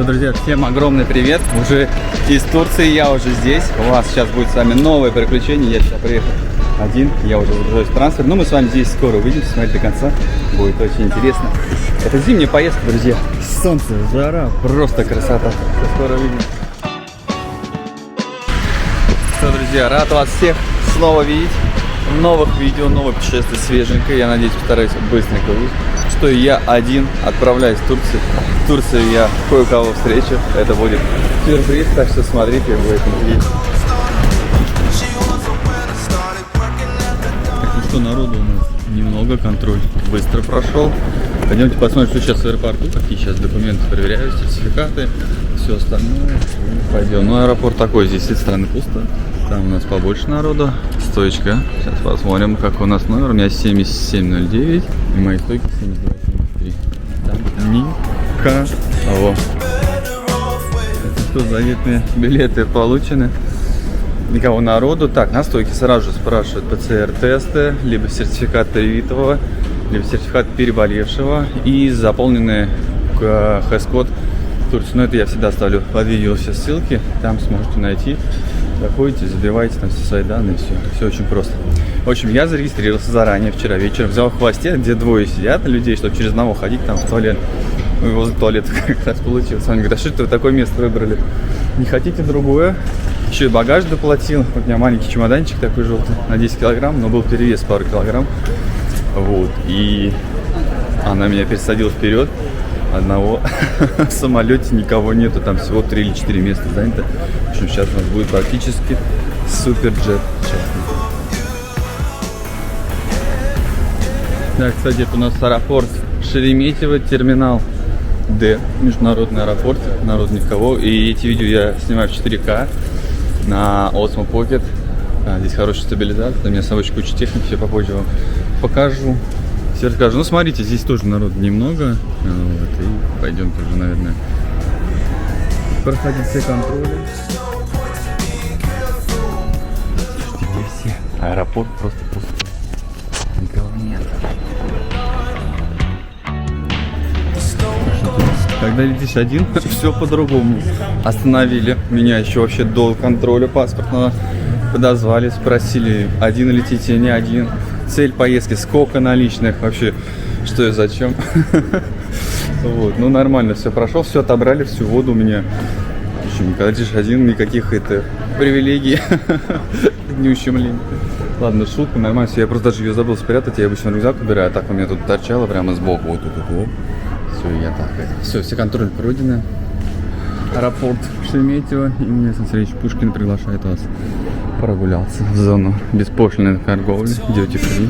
Друзья, всем огромный привет. Уже из Турции, я уже здесь. У вас сейчас будет с вами новое приключение. Я сейчас приехал один, я уже загружаюсь в трансфер. Но мы с вами здесь скоро увидимся, смотрите до конца. Будет очень интересно. Это зимняя поездка, друзья. Солнце, жара, просто красота. Скоро увидимся. Что, друзья, рад вас всех снова видеть. Новых видео, новое путешествие свеженькое. Я надеюсь, постараюсь быстренько выйти. Что я один отправляюсь в Турцию. В Турции я кое-кого встречу. Это будет сюрприз, так что смотрите в этом видео. Так, ну что, народу у нас немного, контроль быстро прошел. Пойдемте посмотрим, что сейчас в аэропорту, какие сейчас документы проверяют, сертификаты, все остальное. Пойдем. Ну, аэропорт такой, здесь с этой стороны пусто. Там у нас побольше народу. Стоечка. Сейчас посмотрим, как у нас номер. У меня 7709. И мои стойки 7273. Там никого. Это что, заветные билеты получены? Никого народу. Так, на стойке сразу же спрашивают ПЦР-тесты, либо сертификат привитого, либо сертификат переболевшего и заполненный хэс-код Турции. Но это я всегда ставлю под видео все ссылки. Там сможете найти. Заходите, забивайте там все свои данные, все очень просто. В общем, я зарегистрировался заранее вчера вечером, взял в хвосте, где двое сидят людей, чтобы через одного ходить там в туалет. Ну, возле туалета как раз получилось. Они говорят, а что это вы такое место выбрали? Не хотите другое? Еще и багаж доплатил. Вот у меня маленький чемоданчик такой желтый на 10 килограмм, но был перевес пару килограмм. Вот, и она меня пересадила вперед. Одного в самолете никого нету, там всего 3 или 4 места занято. В общем, сейчас у нас будет практически суперджет частный. Да, кстати, это у нас аэропорт Шереметьево, терминал Д, международный аэропорт, народ никого. И эти видео я снимаю в 4К на Osmo Pocket. Здесь хорошая стабилизация, у меня с собой куча техники, все попозже вам покажу. Все расскажу. Ну, смотрите, здесь тоже народу немного. Вот, и пойдем тоже, наверное, проходить все контроли. Слушайте, все. Аэропорт просто пустой. Никого нет. Когда летишь один, все по-другому. Остановили меня еще вообще до контроля паспортного. Подозвали, спросили, один летите, не один. Цель поездки, сколько наличных, вообще, что и зачем. Вот, ну нормально, все прошел, все отобрали, всю воду у меня. В общем, когда летишь один, никаких это привилегий не ущемлен. Ладно, шутка, нормально, все, я просто даже ее забыл спрятать, я обычно рюкзак убираю, а так у меня тут торчало прямо сбоку, вот тут, вот. Все, я так, все контроль пройдены. Аэропорт Шереметьево, и меня Александр Сергеевич Пушкин приглашает вас прогуляться в зону беспошлиной торговли, duty free.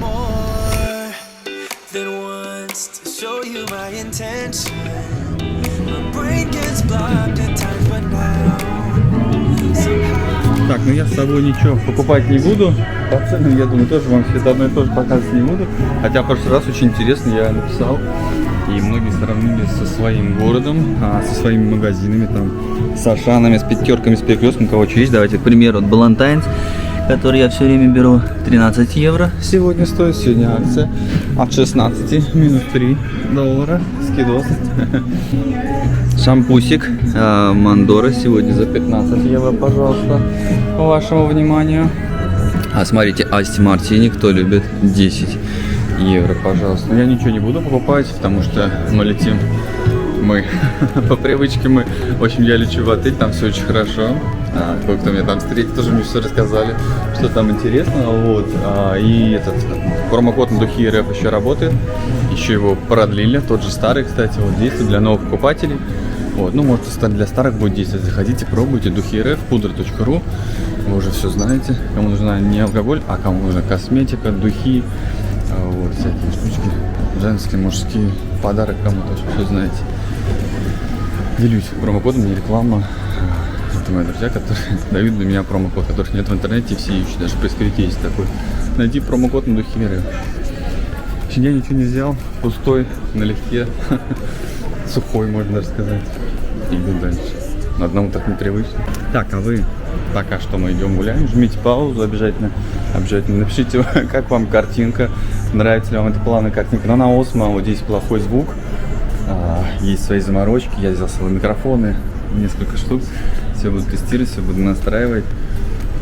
Так, ну я с собой ничего покупать не буду. По ценам, я думаю, тоже вам все это одно и то же показывать не буду. Хотя в прошлый раз очень интересно я написал. И многие сравнили со своим городом, со своими магазинами, там, с Ашанами, с пятерками, с перекрестком. У кого что есть, давайте, к примеру, вот Балантайнс, который я все время беру, 13 евро сегодня стоит, сегодня акция. От 16 минус 3 доллара, скидос. Шампусик Мандора сегодня за 15 евро, пожалуйста, по вашему вниманию. А смотрите, Асти Мартини, кто любит, 10 евро, пожалуйста. Я ничего не буду покупать, потому что мы летим, по привычке мы, в общем, я лечу в отель, там все очень хорошо. Кое-кто меня там встретил, тоже мне все рассказали, что там интересно, вот. И этот промокод на духи РФ еще работает, еще его продлили, тот же старый, кстати, вот действует для новых покупателей. Вот, ну, может, для старых будет действовать. Заходите, пробуйте, духи РФ, pudra.ru. Вы уже все знаете, кому нужна не алкоголь, а кому нужна косметика, духи. Вот, всякие штучки, женские, мужские, подарок кому-то, все знаете. Делюсь промокодом, не реклама. Это мои друзья, которые дают для меня промокод, которых нет в интернете, все ищут, даже в поисковике есть такой. Найди промокод на духи РФ. Я ничего не взял, пустой, налегке, сухой, можно даже сказать. Иду дальше. На одному так непривычно. Так, а вы пока что мы идем гуляем, жмите паузу, обязательно напишите, как вам картинка, нравится ли вам эта плавная картинка. Но на Osmo вот здесь плохой звук, есть свои заморочки. Я взял свои микрофоны, несколько штук. Все буду тестировать, все буду настраивать.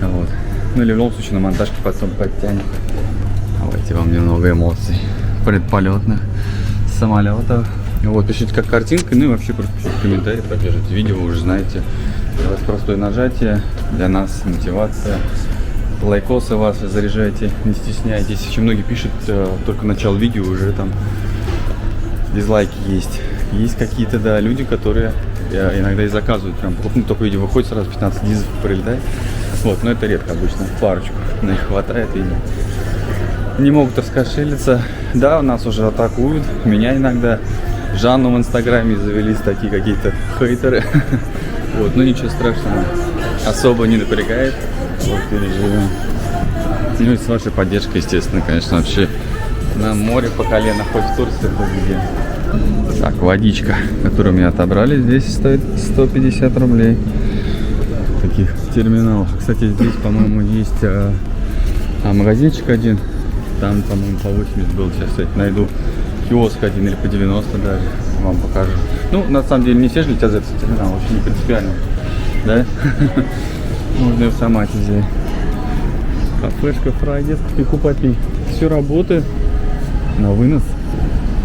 Вот. Ну или в любом случае на монтажке потом подтянем. Давайте вам немного эмоций предполетных самолетов. Вот, пишите как картинка, ну и вообще просто пишите комментарии, поддержите видео, вы уже знаете. У вас простое нажатие, для нас мотивация. Лайкосы ваши заряжайте, не стесняйтесь. Очень многие пишут только начало видео, уже там дизлайки есть. Есть какие-то, да, люди, которые иногда и заказывают, прям покупают, только видео выходит, сразу 15 дизов прилетает. Вот, но это редко обычно, парочку, но их хватает и не могут раскошелиться. Да, у нас уже атакуют, меня иногда. Жанну в инстаграме завелись такие какие-то хейтеры. Вот, ну ничего страшного, особо не напрягает. Вот, переживем. Ну и с вашей поддержкой, естественно, конечно, вообще на море по колено, хоть в Турции, хоть где. Так, водичка, которую мне отобрали, здесь стоит 150 рублей. В таких терминалах. Кстати, здесь, по-моему, есть магазинчик один. Там, по-моему, по 80 был. Сейчас, кстати, найду киоск один или по 90 даже. Вам покажу. Ну, на самом деле, не все же летят за этот терминал. Вообще не принципиально. Да? Можно и в автомате взять. Кафешка, фрай, детский купатель. Все работает. На вынос.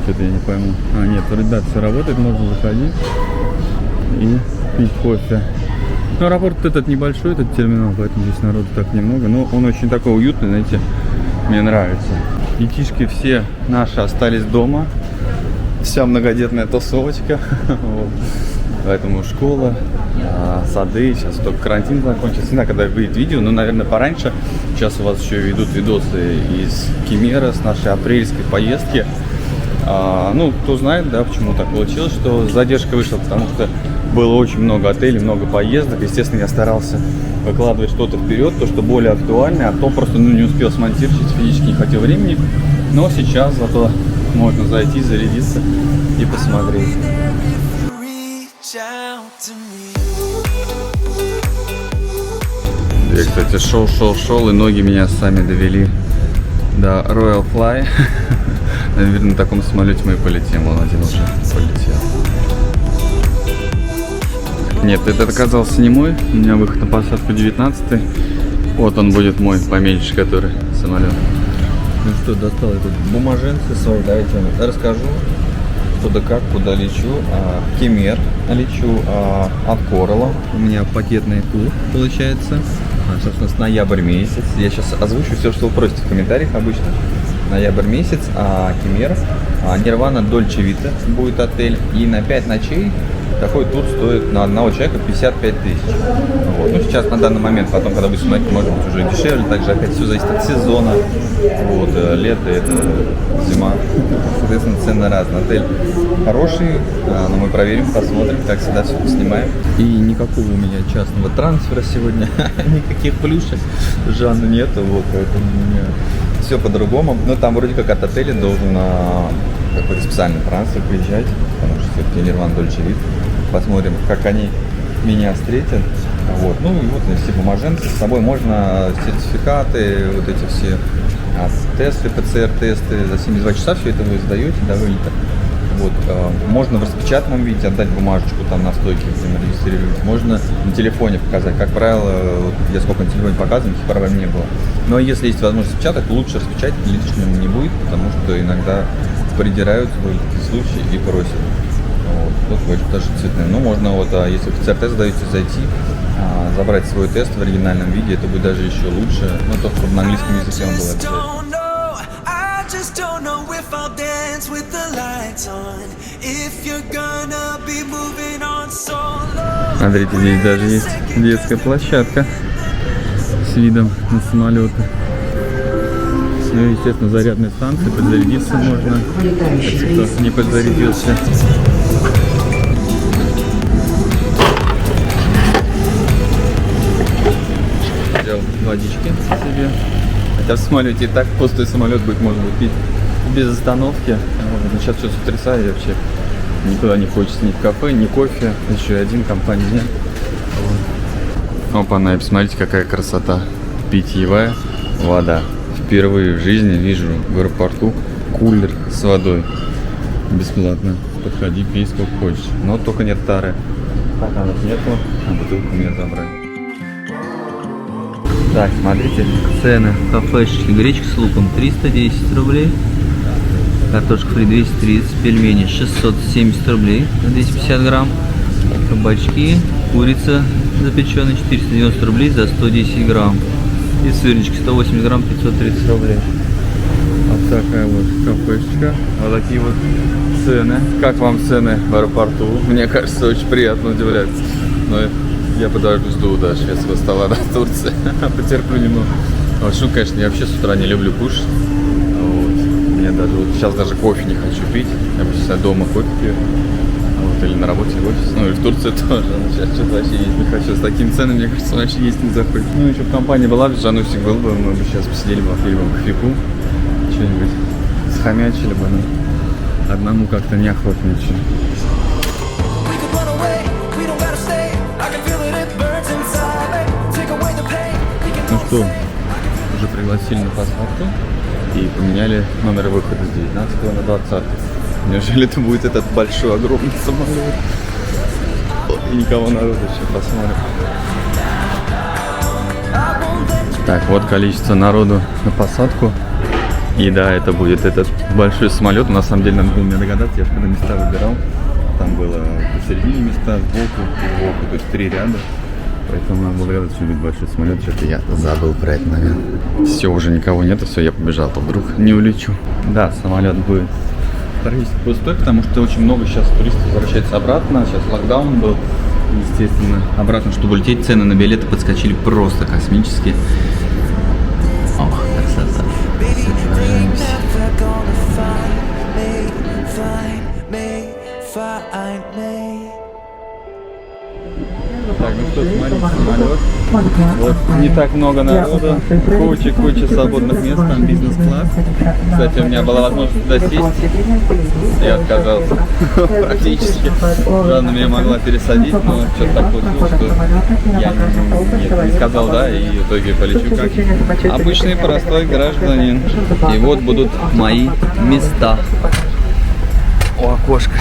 Что-то я не пойму. А, нет, ребят, все работает. Можно заходить и пить кофе. Ну, аэропорт этот небольшой, этот терминал, поэтому здесь народу так немного. Но он очень такой уютный, знаете, мне нравится. Детишки все наши остались дома. Вся многодетная тусовочка. Вот. Поэтому школа, сады, сейчас только карантин закончится. Не знаю, когда выйдет видео, но, наверное, пораньше. Сейчас у вас еще ведут видосы из Кемера, с нашей апрельской поездки. Ну, кто знает, да, почему так получилось, что задержка вышла, потому что было очень много отелей, много поездок. Естественно, я старался выкладывать что-то вперед, то, что более актуальное, а то просто не успел смонтировать, физически не хватило времени. Но сейчас зато можно зайти, зарядиться и посмотреть. Я, кстати, шел, и ноги меня сами довели до Royal Fly. Наверное, на таком самолете мы и полетим. Он один уже полетел. Нет, этот оказался не мой. У меня выход на посадку 19-й. Вот он будет мой, поменьше, который самолет. Ну что, достал я тут бумаженцы свои. Давайте я расскажу, куда как, куда лечу. Кемер лечу от Коралла. У меня пакетный тур получается. Собственно, с ноябрь месяц. Я сейчас озвучу все, что вы просите в комментариях обычно. Ноябрь месяц, Кемер, Нирвана, Дольче Вита будет отель. И на 5 ночей такой тур стоит на одного человека 55 тысяч. Вот. Ну, сейчас на данный момент, потом, когда вы смотрите, может быть уже дешевле. Также опять все зависит от сезона. Вот, лето, это зима. Соответственно, цены разные. Отель хороший, но мы проверим, посмотрим, как всегда все снимаем. И никакого у меня частного трансфера сегодня, никаких плюшек Жанны нету, вот, поэтому у меня все по-другому. Но там вроде как от отеля должен на какой-то специальный трансфер приезжать, потому что все-таки Нирвана, Дольче Вита. Посмотрим, как они меня встретят. Вот. Ну и вот все бумаженцы. С собой можно сертификаты, вот эти все тесты, ПЦР-тесты. За 72 часа все это вы сдаете до вылета. Вот. Можно в распечатанном виде отдать бумажечку там на стойке, например, регистрировать. Можно на телефоне показать. Как правило, вот я сколько на телефоне показываю, никаких проблем не было. Но если есть возможность распечатать, лучше распечатать, лишнего не будет, потому что иногда придираются в такие случаи и просят. Вот, тут даже цветные. Ну, можно вот, если ПЦР-тест сдаете, зайти, забрать свой тест в оригинальном виде, это будет даже еще лучше. Ну, только чтобы на английском языке он был обязательно. Смотрите, здесь даже есть детская площадка с видом на самолеты. Ну, естественно, зарядные станции, подзарядиться можно, если кто не подзарядился. Взял водички себе. Хотя в самолете и так пустой самолет будет, можно будет пить без остановки. Вот, сейчас все с утреца и вообще никуда не хочется ни в кафе, ни кофе. Еще один, компании нет. Вот. Опа-на, и посмотрите, какая красота. Питьевая вода. Впервые в жизни вижу в аэропорту кулер с водой. Бесплатно. подходи, пей сколько хочешь. Но только нет тары. Стаканов нету, а бутылку мне забрали. Так, смотрите, цены кафешечки. Гречка с луком 310 рублей. Картошка фри 230, пельмени 670 рублей на 250 грамм. Кабачки, курица запеченная 490 рублей за 110 грамм. И сырнички 180 грамм 530 рублей. Вот такая вот кафешечка. Вот такие вот цены. Как вам цены в аэропорту? Мне кажется, очень приятно удивляться. Но я подожду до шведского стола до Турции. Потерплю немного. Вот, конечно, я вообще с утра не люблю кушать. Вот. Мне даже вот сейчас даже кофе не хочу пить. Я бы сейчас дома кофе пью. Вот, или на работе, или в офисе. Ну и в Турции тоже. Сейчас что-то вообще есть не хочу. С такими ценами, мне кажется, вообще есть не заходит. Ну еще бы компания была, Жанусик был бы, мы бы сейчас посидели бы, попили бы кофейку. Что-нибудь схомячили бы, но одному как-то неохотно ничего. Ну что, уже пригласили на посадку и поменяли номер выхода с 19 на 20. Неужели это будет этот большой, огромный самолет? И никого народу еще посмотрим. Так, вот количество народу на посадку. И да, это будет этот большой самолет. На самом деле, надо было мне догадаться, я когда места выбирал, там было посередине места, сбоку, то есть 3 ряда. Поэтому надо было догадаться, что будет большой самолет. Что-то я забыл про это, наверное. Все, уже никого нету, все, я побежал, то вдруг не улечу. Да, самолет будет практически пустой, потому что очень много сейчас туристов возвращается обратно. Сейчас локдаун был, естественно. Обратно, чтобы улететь, цены на билеты подскочили просто космически. Ох, красота. Так, ну что, смотрите, самолет. Вот не так много народу, куча свободных мест, там бизнес-класс. Кстати, у меня была возможность туда сесть, я отказался практически. Жанна меня могла пересадить, но что-то так получилось, что я не сказал, да, и в итоге полечу как обычный простой гражданин. И вот будут мои места. О, окошко.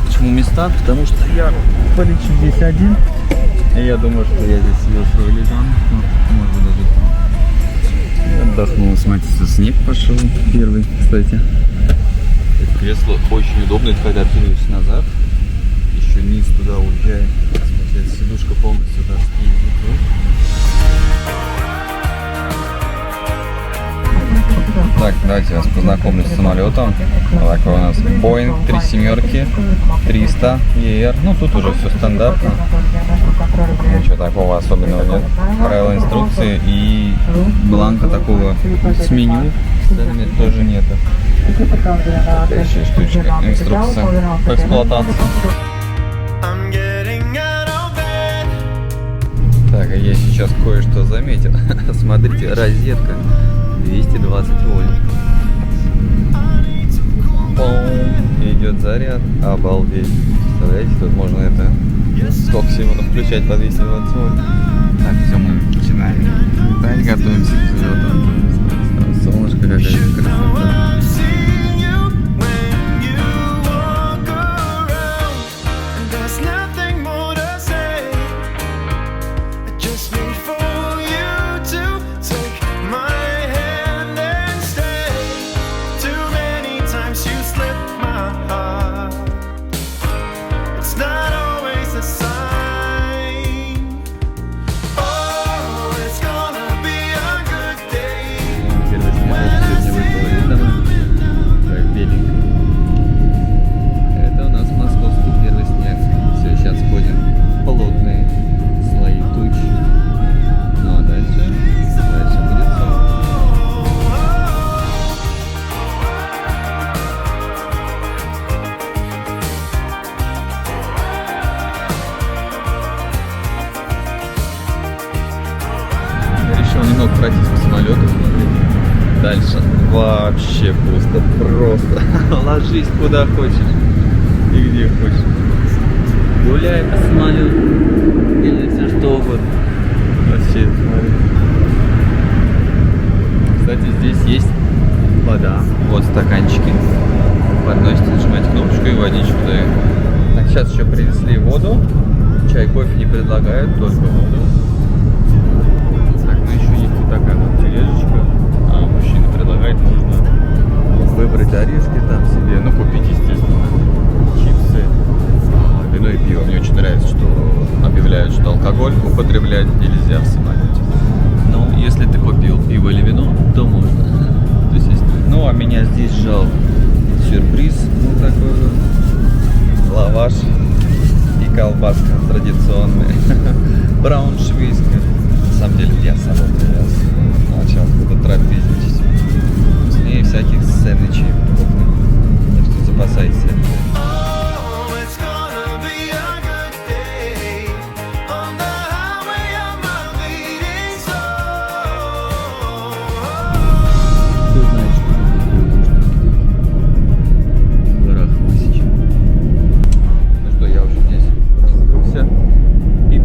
Почему места? Потому что я полечу здесь один. И я думаю, что я здесь себе свой лежан. Может быть, даже отдохнул. Смотрите, снег пошел первый, кстати. Это кресло очень удобное, когда тянешь назад. Еще низ туда уезжает. Смотрите, сидушка полностью даже снизу. Так, давайте я вас познакомлю с самолетом. Вот такой у нас Boeing 300 ER. Ну, тут уже все стандартно. Ничего такого особенного нет. Правила инструкции и бланка такого с меню тоже нету. Такая еще штучка. Инструкция по эксплуатации. Так, а я сейчас кое-что заметил. Смотрите, розетка 220 вольт. Идет заряд. Обалдеть. Представляете, тут можно это сколько всего включать по 220 вольт. Так, все, мы начинаем летать, готовимся к взлету. Солнышко какая-то красота. Немного пройтись по самолету, смотрите. Дальше вообще пусто, просто. Ложись куда хочешь и где хочешь. Гуляй по самолету, или все что угодно. Вообще, смотри. Кстати, здесь есть вода. Вот стаканчики. Подносите, нажимаете кнопочку и водичку дают. Так, сейчас еще принесли воду. Чай, кофе не предлагают, только воду. Так, ну еще есть вот такая вот тележечка. А мужчина предлагает, можно выбрать орешки там себе, ну купить, естественно, чипсы, вино и пиво. Мне очень нравится, что объявляют, что алкоголь употреблять нельзя в самолете. Но если ты купил пиво или вино, то можно. То есть, ну, а меня здесь ждал сюрприз, вот такой вот. Лаваш и колбаска традиционная. Брауншвейгская. На самом деле я с собой привез. Начал буду трапезничать. Вкуснее всяких сэндвичей. Так что запасайтесь.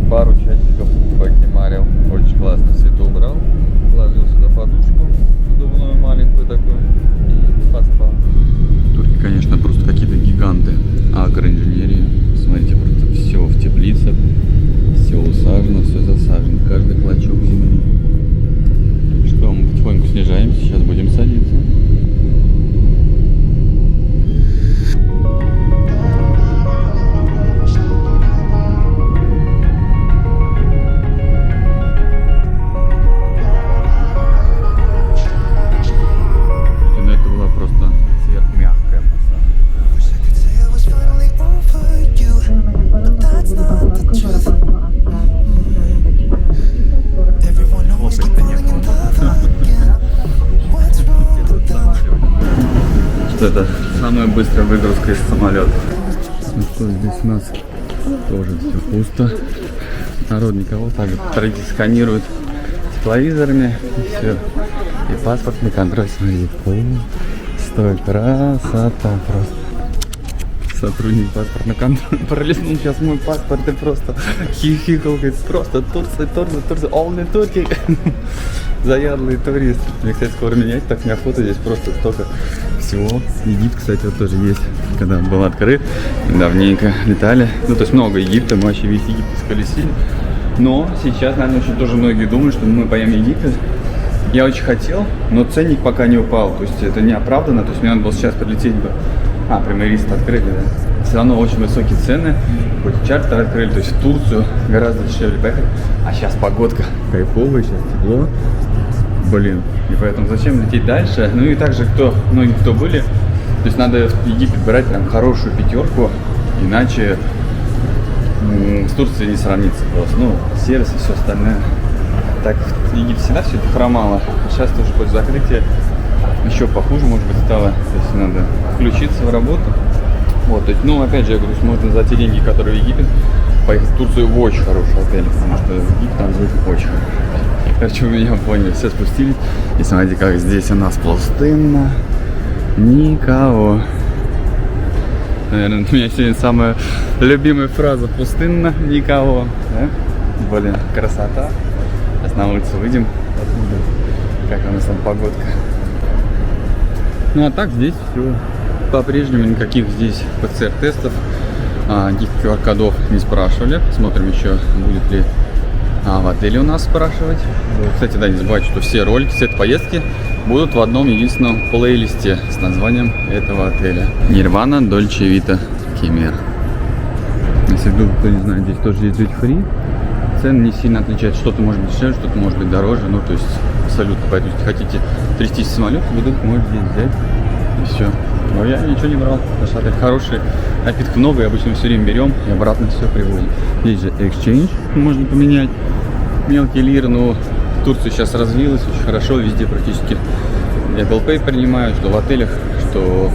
Пару часиков покемарил. Очень классно все это убрал. Положил сюда подушку надувную маленькую такую и поспал. Турки, конечно, просто какие-то гиганты агроинженерии. Смотрите, просто все в теплицах, все усажено, все засажено, каждый клочок земли. Что, мы потихоньку снижаемся, сейчас будем садиться. Это самая быстрая выгрузка из самолета. Ну что, здесь у нас тоже все пусто. Народ никого, так традиции сканируют тепловизорами и все. И паспортный контроль, смотри. Стой, красота просто. Сотрудник паспортного контроля пролистнул сейчас мой паспорт и просто хихикал, говорит, просто Турция, only Turkey. Заядлый турист. Мне, кстати, скоро менять, так неохота, здесь просто столько всего. Египет, кстати, вот тоже есть. Когда был открыт, давненько летали. Ну, то есть много Египта, мы вообще весь Египет исколесили. Но сейчас, наверное, очень тоже многие думают, что мы поем Египет. Я очень хотел, но ценник пока не упал. То есть это не оправдано. То есть мне надо было сейчас прилететь бы. Прямые рейсы открыли, да. Все равно очень высокие цены. Хоть чартер открыли, то есть в Турцию гораздо дешевле поехать. А сейчас погодка кайфовая, сейчас тепло. Блин. И поэтому зачем лететь дальше? Ну и также многие кто были. То есть надо в Египет брать прям хорошую пятерку. Иначе с Турцией не сравнится просто. Ну, сервис и все остальное. Так в Египте всегда все это хромало. Сейчас тоже после закрытия еще похуже, может быть, стало. То есть надо включиться в работу. Вот, то есть, ну, опять же, я говорю, можно за те деньги, которые в Египет, поехать в Турцию в очень хороший отель, потому что в Египет там будет очень хороший. Короче, вы меня поняли, все спустились. И смотрите, как здесь у нас пустынно. Никого. Наверное, у меня сегодня самая любимая фраза: пустынно, никого. Да? Блин, красота. Сейчас на улицу выйдем, посмотрим, как у нас там погодка. Ну а так здесь все по-прежнему, никаких здесь ПЦР-тестов, никаких QR-кодов не спрашивали. Смотрим еще, будет ли в отеле у нас спрашивать. Кстати, да, не забывайте, что все ролики с этой поездки будут в одном единственном плейлисте с названием этого отеля. Нирвана Дольче Вита Кемер. Если вдруг кто не знает, здесь тоже есть duty free. Цены не сильно отличаются. Что-то может быть дешевле, что-то может быть дороже. Ну, то есть абсолютно. Поэтому, если хотите трястись в самолет, бутылку можете здесь взять. И все. Но я ничего не брал. Потому что отель хороший, напитков много, и обычно все время берем и обратно все привозим. Здесь же exchange можно поменять. Мелкие лиры, но Турция сейчас развилась очень хорошо. Везде практически Apple Pay принимают, что в отелях, что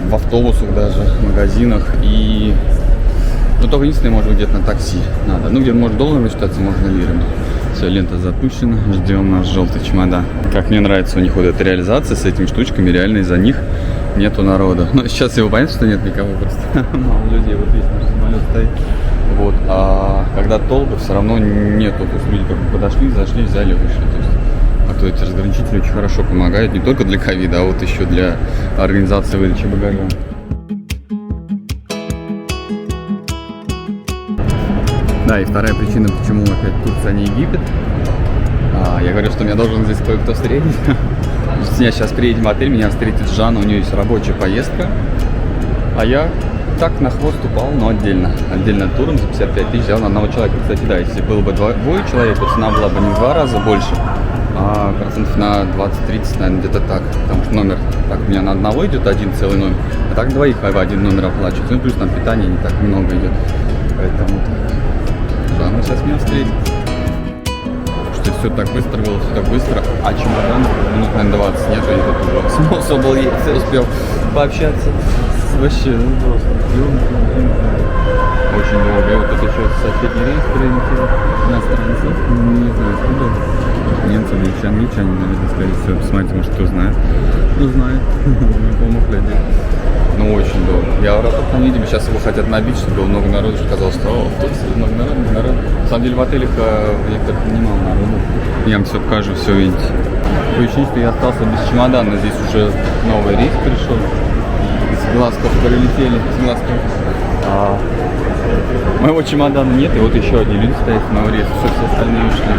в автобусах даже, в магазинах. И ну, только единственное, может быть, где-то на такси надо. Ну, где-то может долларами считаться, можно лирами. Все, лента запущена. Ждем наш желтый чемодан. Как мне нравится у них вот эта реализация с этими штучками. Реально из-за них нету народа. Но сейчас его понятно, что нет никого просто. Мало людей. Вот весь наш самолет стоит. Вот. А когда толпы, все равно нету. То есть люди как бы подошли, зашли, взяли, вышли. То есть А то эти разграничители очень хорошо помогают не только для ковида, а вот еще для организации выдачи багажа. Да, и вторая причина, почему опять Турция, а не Египет. Я говорю, что меня должен здесь кое-кто встретить. Я сейчас приедем в отель, меня встретит Жанна, у нее есть рабочая поездка. А я так на хвост упал, но отдельно. Отдельно туром за 55 тысяч взял на одного человека. Кстати, да, если было бы двое человек, то цена была бы не в 2 раза больше, а процентов на 20-30, наверное, где-то так. Потому что номер, так, у меня на одного идет один целый номер, а так двоих в один номер оплачивают. Ну, плюс там питание не так много идет. Поэтому Жанна сейчас меня встретит. Что все так быстро было, все так быстро, а чемодан минут, наверное, 20 нету, и тут смысл был есть, я успел пообщаться. Вообще, ну просто, очень долго. И вот тут еще соседний рейс прилетел, иностранцев, не знаю, откуда, немцы или англичане, наверное, скорее всего, посмотрите, может, кто знает. Кто знает, знакомых людей. Ну, очень долго. Я в аэропорту не видим, сейчас его хотят набить, чтобы было много народу, что казалось, что в Турции много народу. На самом деле в отелях некоторых немало народу. Я вам все покажу, все видите. Такое ощущение, что я остался без чемодана, здесь уже новый рейс пришел. Из Глазков прилетели, из Глазков. Моего чемодана нет, и вот еще одни люди стоят на рейсе, все остальные ушли.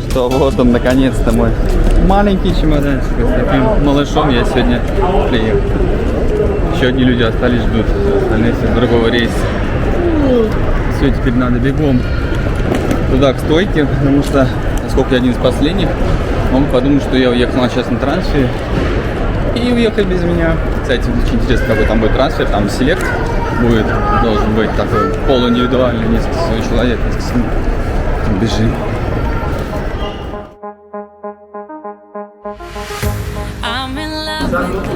Что вот он, наконец-то мой маленький чемоданчик. С таким малышом я сегодня приехал. Еще одни люди остались, ждут. Остальные все с другого рейса. Все, теперь надо бегом туда, к стойке, потому что, поскольку я один из последних, могут подумать, что я уехал на частном трансфере и уехали без меня. Кстати, очень интересно, какой там будет трансфер, там селект будет, должен быть такой полуиндивидуальный, несколько человек, бежим.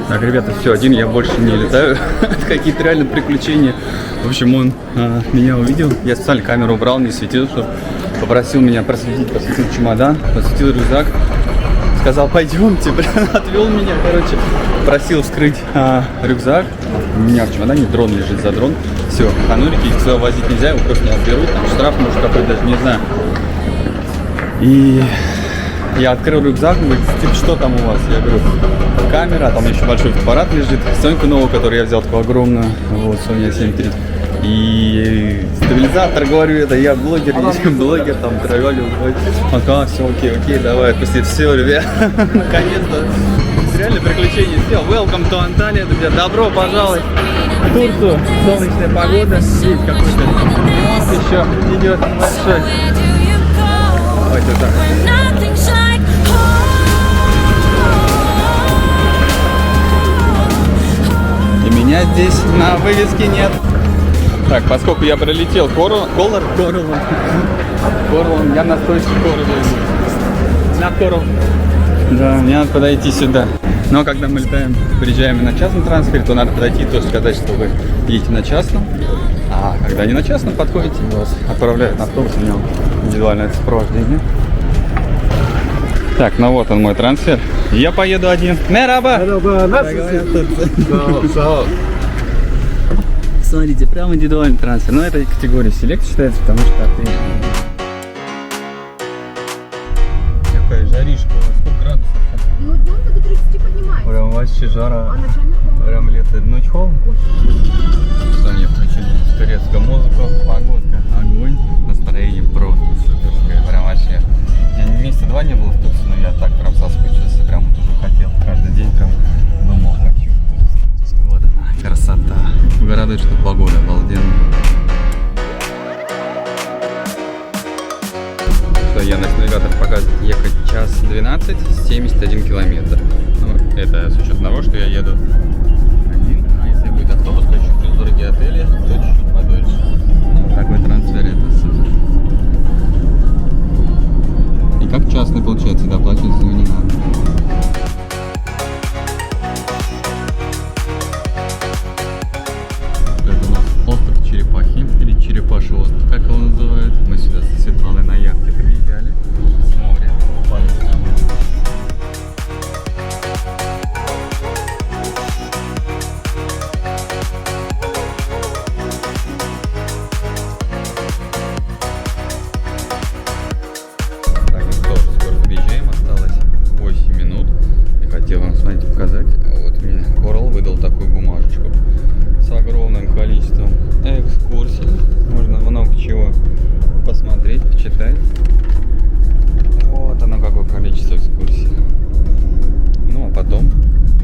Так, ребята, все, один я больше не летаю. Какие-то реально приключения. В общем, он меня увидел. Я специально камеру убрал, не светил, чтобы попросил меня просветить, посветил чемодан, посветил рюкзак. Сказал, пойдемте, отвел меня, короче. Просил вскрыть рюкзак. У меня в чемодане дрон лежит, за дрон. Все, канурики, их сюда возить нельзя, его просто не отберут. Там штраф, может, какой-то, даже не знаю. И я открыл рюкзак, он говорит, типа, что там у вас? Я говорю, камера, там еще большой фотоаппарат лежит, Соньку новую, которую я взял, такую огромную, вот, Sony A7 III. И стабилизатор, говорю, это я блогер, блогер, там, травили. Он, все, окей, давай, отпустить, все, ребят, наконец-то, реально приключения, все, welcome to Antalya, друзья, добро пожаловать в Турцию, солнечная погода, здесь какой-то еще идет большой. Давайте вот так. И меня здесь на вывеске нет. Так, поскольку я прилетел Корлан, я на стойке на Корл. Да, мне надо подойти сюда. Но когда мы летаем, приезжаем на частном трансфере, то надо подойти тоже сказать, что вы едете на частном. А когда не на частном подходите, вас отправляют на автобус, у него индивидуальное сопровождение. Так, ну вот он мой трансфер. Я поеду один. Мераба! Смотрите, прям индивидуальный трансфер. Но это категория селект считается, потому что ты... Какая жаришка, сколько градусов? Ну, днем до 30 поднимается. Прям вообще жара. А ночами холодно. Прям лето. Ночь холодно? Что мне включили? Турецкую музыку, погодка, огонь. Настроение просто суперское. Прям вообще. Я месяца 2 не был в Турции, но я так прям соскучился. Прям вот уже хотел каждый день прям думал, хочу. Вот она, красота. Радует, что погода обалденная. Я на навигатор показывает ехать 1:12, 71 километр. Ну, это с учетом того, что я еду один, а если будет автобус, то чуть плюс дорогие отели, то чуть-чуть подольше. Ну, такой трансфер, это супер. И как частный получается, доплачивать за него не надо. Это у нас остров Черепахи, или Черепаший остров, как его называют. Мы сюда со Светланой на яхте приезжали с моря, упали прямо. хотел вам, смотрите, показать. Вот мне Coral выдал такую бумажечку с огромным количеством экскурсий. Можно много чего посмотреть, почитать. Вот оно, какое количество экскурсий. Ну, а потом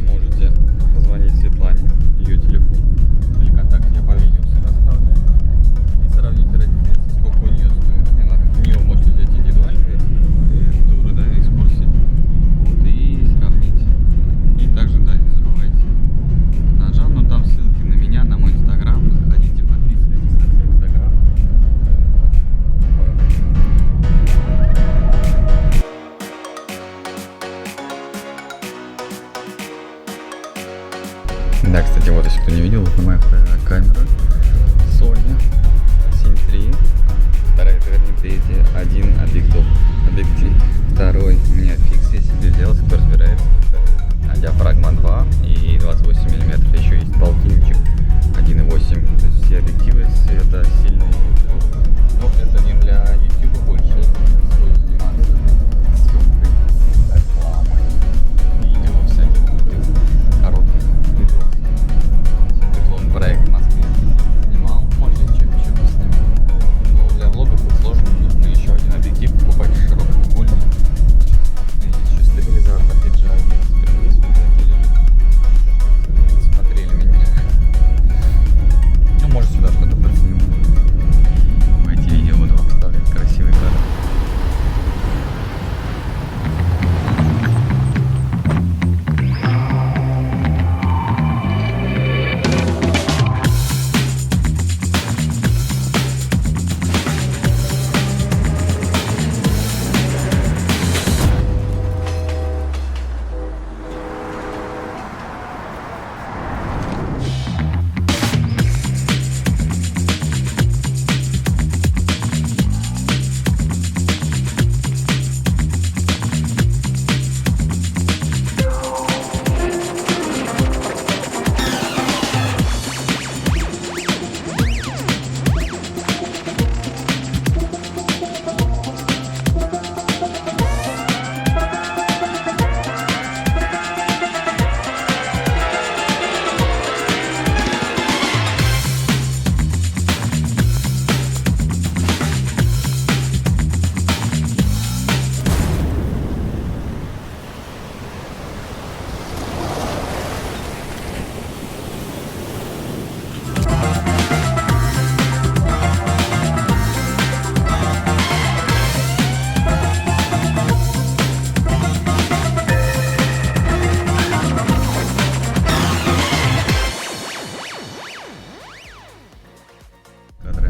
можете позвонить Светлане, ее телефон или контакт я по видео оставлю, и сравнить разницу, сколько у нее стоит. У нее можете взять индивидуальные туры, да, экскурсии, вот, и сравнить. И также, да, не забывайте на Жанну, там ссылки на меня, на мой инстаграм, заходите, подписывайтесь на свой инстаграм. Да, кстати, вот, если кто не видел, вот моя вторая камера Sony 7.3, вторая, это вернее, третья, один объектив, второй у меня фикс, если без дела, кто разбирается, диафрагма 2 и 28 мм, еще есть полтинничек 1.8, то есть все объективы света сильные, но это не для YouTube больше, стоит заниматься съемкой рекламы, видео всяких коротких видео. Дипломный проект в Москве снимал, может еще поснимать. Но для влогов это сложно, нужно еще один объектив покупать широкоугольный. Здесь еще стабилизатор DJI, смотрели меня. Ну, может, сюда что-то подсниму. В эти видео буду вам вставлять красивый кадр.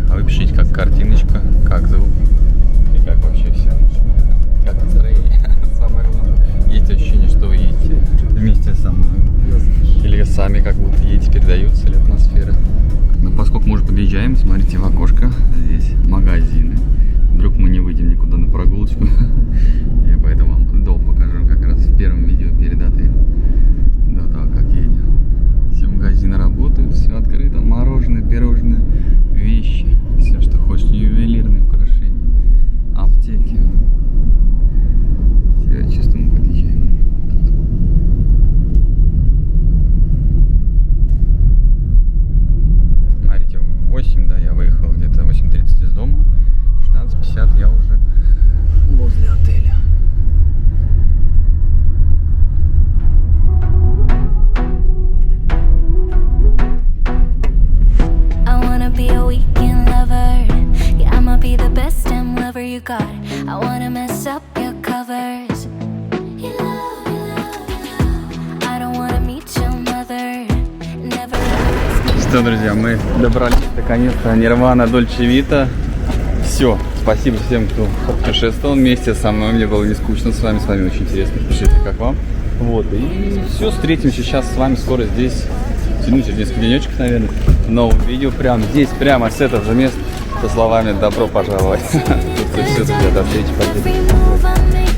А вы пишите, как картиночка, как звук и как вообще все. Как настроение. Самое главное. Есть ощущение, что вы едете вместе со мной. Или сами как будто едете, передаются ли атмосфера. Но поскольку мы уже подъезжаем, смотрите в окошко. Здесь магазины. Вдруг мы не выйдем никуда на прогулочку. Я поэтому вам дом покажу как раз в первом видео перед отелем. До того, как едем. Все магазины работают, все открыто. Мороженое, пирожное, вещи. Все, что хочешь, ювелирные украшения, аптеки. Все, чисто мы подъезжаем. Смотрите, 8, да, я выехал где-то 8:30 из дома. 16:50 я уже возле отеля. Be a weekend lover, yeah, I'ma be the best damn lover you got. I wanna mess up your covers. You love, you love, you love. I don't wanna meet your mother. Never ever. Что, друзья, мы добрались наконец-то Нирвана Дольче Вита. Все, спасибо всем, кто путешествовал вместе со мной. Мне было не скучно с вами очень интересно. Пишите, как вам. Вот, и все, встретимся сейчас с вами скоро здесь. Через несколько денечков, наверное, в новом видео. Прямо здесь, прямо с этого же места, со словами «Добро пожаловать». Тут все, друзья, до встречи.